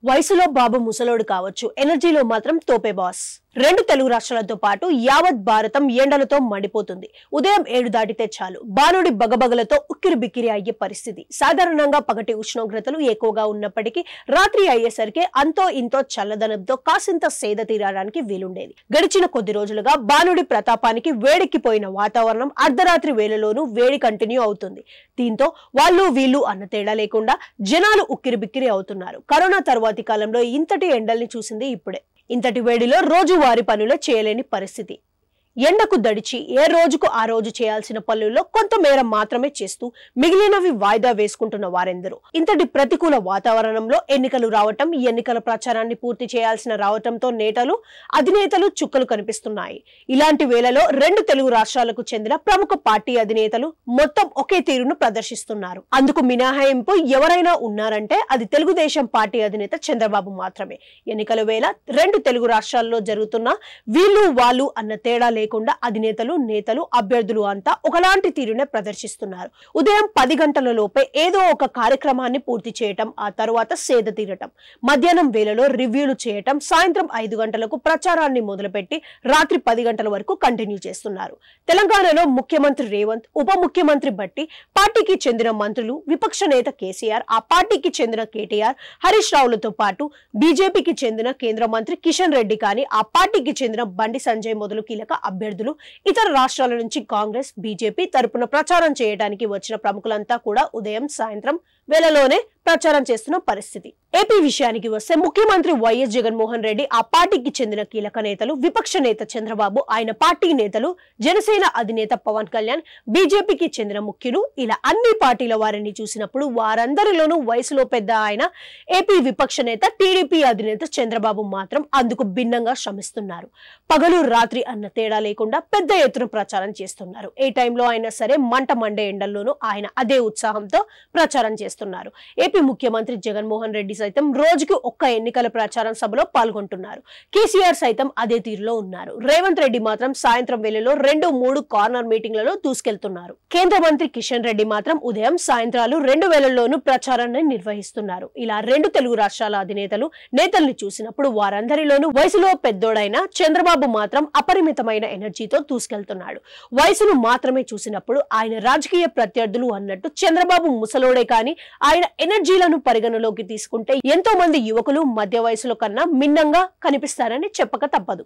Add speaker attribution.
Speaker 1: వయసులో బాబు ముసలోడు కావచ్చు, ఎనర్జీలో మాత్రం తోపే బాస్. రెండు తెలుగు రాష్ట్రాలతో పాటు యావత్ భారతం ఎండలతో మండిపోతుంది. ఉదయం 7 దాటితే చాలు బాలుడి బగబగలతో ఉక్కిరి బిక్కిరి అయ్యే పరిస్థితి. సాధారణంగా పగటి ఉష్ణోగ్రతలు ఎక్కువగా ఉన్నప్పటికీ రాత్రి అయ్యేసరికి అంతో ఇంతో చల్లదనంతో కాసింత సేద తీరడానికి వీలుండేది. గడిచిన కొద్ది రోజులుగా బాలుడి ప్రతాపానికి వేడెక్కిపోయిన వాతావరణం అర్ధరాత్రి వేళలోనూ వేడి కంటిన్యూ అవుతుంది. దీంతో వాళ్ళు వీళ్ళు అన్న తేడా లేకుండా జనాలు ఉక్కిరి బిక్కిరి అవుతున్నారు. కరోనా తర్వాతి కాలంలో ఇంతటి ఎండల్ని చూసింది ఇప్పుడే. ఇంతటి వేడిలో రోజువారీ పనులు చేయలేని పరిస్థితి. ఎండకు దడిచి ఏ రోజుకు ఆ రోజు చేయాల్సిన పనుల్లో కొంత మేర మాత్రమే చేస్తూ మిగిలినవి వాయిదా వేసుకుంటున్న వారెందరూ. ఇంతటి ప్రతికూల వాతావరణంలో ఎన్నికలు రావటం, ఎన్నికల ప్రచారాన్ని పూర్తి చేయాల్సిన రావటంతో నేతలు అధినేతలు చుక్కలు కనిపిస్తున్నాయి. ఇలాంటి వేళలో రెండు తెలుగు రాష్ట్రాలకు చెందిన ప్రముఖ పార్టీ అధినేతలు మొత్తం ఒకే తీరును ప్రదర్శిస్తున్నారు. అందుకు మినహాయింపు ఎవరైనా ఉన్నారంటే అది తెలుగుదేశం పార్టీ అధినేత చంద్రబాబు మాత్రమే. ఎన్నికల వేళ రెండు తెలుగు రాష్ట్రాల్లో జరుగుతున్న వీళ్ళు వాళ్ళు అన్న తేడా లేకుండా అధినేతలు, నేతలు, అభ్యర్థులు అంతా ఒకలాంటి తీరునే ప్రదర్శిస్తున్నారు. ఉదయం 10 గంటల లోపే ఏదో ఒక కార్యక్రమాన్ని పూర్తి చేయటం, ఆ తర్వాత సేద తీరటం, మధ్యాహ్నం వేళలో రివ్యూలు చేయటం, సాయంత్రం 5 గంటలకు ప్రచారాన్ని మొదలుపెట్టి రాత్రి 10 గంటల వరకు కంటిన్యూ చేస్తున్నారు. తెలంగాణలో ముఖ్యమంత్రి రేవంత్, ఉప ముఖ్యమంత్రి బట్టి, పార్టీకి చెందిన మంత్రులు, విపక్ష నేత కేసీఆర్, ఆ పార్టీకి చెందిన కేటీఆర్, హరీష్ రావులతో పాటు బీజేపీకి చెందిన కేంద్ర మంత్రి కిషన్ రెడ్డి కానీ, ఆ పార్టీకి చెందిన బండి సంజయ్ మొదలు కీలక అభ్యర్థులు, ఇతర రాష్ట్రాల నుంచి కాంగ్రెస్, బీజేపీ తరపున ప్రచారం చేయడానికి వచ్చిన ప్రముఖులంతా కూడా ఉదయం సాయంత్రం వేళలోనే ప్రచారం చేస్తున్న పరిస్థితి. ఏపీ విషయానికి వస్తే ముఖ్యమంత్రి వైఎస్ జగన్మోహన్ రెడ్డి, ఆ పార్టీకి చెందిన కీలక నేతలు, విపక్ష నేత చంద్రబాబు, ఆయన పార్టీ నేతలు, జనసేన అధినేత పవన్ కళ్యాణ్, బీజేపీకి చెందిన ముఖ్యులు, ఇలా అన్ని పార్టీల వారిని చూసినప్పుడు వారందరిలోనూ వయసులో పెద్ద ఆయన ఏపీ విపక్ష నేత టీడీపీ అధినేత చంద్రబాబు మాత్రం అందుకు భిన్నంగా శ్రమిస్తున్నారు. పగలు రాత్రి అన్న తేడా లేకుండా పెద్ద ఎత్తున ప్రచారం చేస్తున్నారు. ఏ టైంలో అయినా సరే మంట మండే ఎండల్లోనూ ఆయన అదే ఉత్సాహంతో ప్రచారం చేస్తున్నారు. ఏపీ ముఖ్యమంత్రి జగన్మోహన్ రెడ్డి సైతం రోజుకి ఒక్క ఎన్నికల ప్రచారం సభలో పాల్గొంటున్నారు. కేసీఆర్ సైతం అదే తీరులో ఉన్నారు. రేవంత్ రెడ్డి మాత్రం సాయంత్రం వేళలో 2-3 కార్నర్ మీటింగ్లలో దూసుకెళ్తున్నారు. కేంద్ర మంత్రి కిషన్ రెడ్డి మాత్రం ఉదయం సాయంత్రాలు 2 వేళల్లోనూ ప్రచారాన్ని నిర్వహిస్తున్నారు. ఇలా రెండు తెలుగు రాష్ట్రాల అధినేతలు, నేతల్ని చూసినప్పుడు వారందరిలోనూ వయసులో పెద్దోడైన చంద్రబాబు మాత్రం అపరిమితమైన ఎనర్జీతో దూసుకెళ్తున్నాడు. వయసును మాత్రమే చూసినప్పుడు ఆయన రాజకీయ ప్రత్యర్థులు అన్నట్టు చంద్రబాబు ముసలోడే కానీ ఆయన ఎనర్జీలను పరిగణలోకి తీసుకుంటే ఎంతో మంది యువకులు మధ్య వయసులో కన్నా భిన్నంగా కనిపిస్తారని చెప్పక తప్పదు.